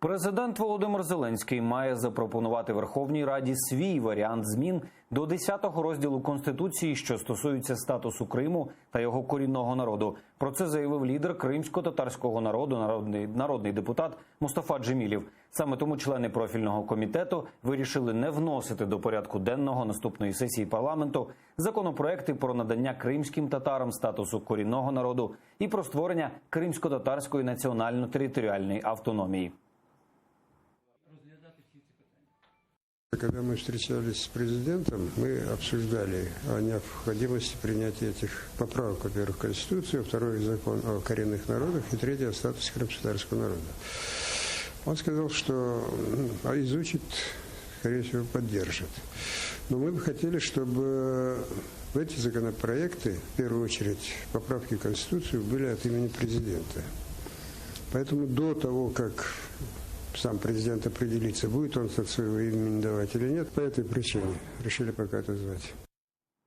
Президент Володимир Зеленський має запропонувати Верховній Раді свій варіант змін до 10-го розділу Конституції, що стосується статусу Криму та його корінного народу. Про це заявив лідер кримсько-татарського народу, народний депутат Мустафа Джемілєв. Саме тому члени профільного комітету вирішили не вносити до порядку денного наступної сесії парламенту законопроекти про надання кримським татарам статусу корінного народу і про створення кримсько-татарської національно-територіальної автономії. Когда мы встречались с президентом, мы обсуждали о необходимости принятия этих поправок, во-первых, в Конституцию, во-вторых, закон о коренных народах и третье, о статусе крымско-татарского народа. Он сказал, что изучит, скорее всего, поддержит. Но мы бы хотели, чтобы в эти законопроекты, в первую очередь, поправки в Конституцию, были от имени президента. Поэтому до того, как сам президент определится, будет он от своего имени давать или нет, по этой причине решили пока это звать.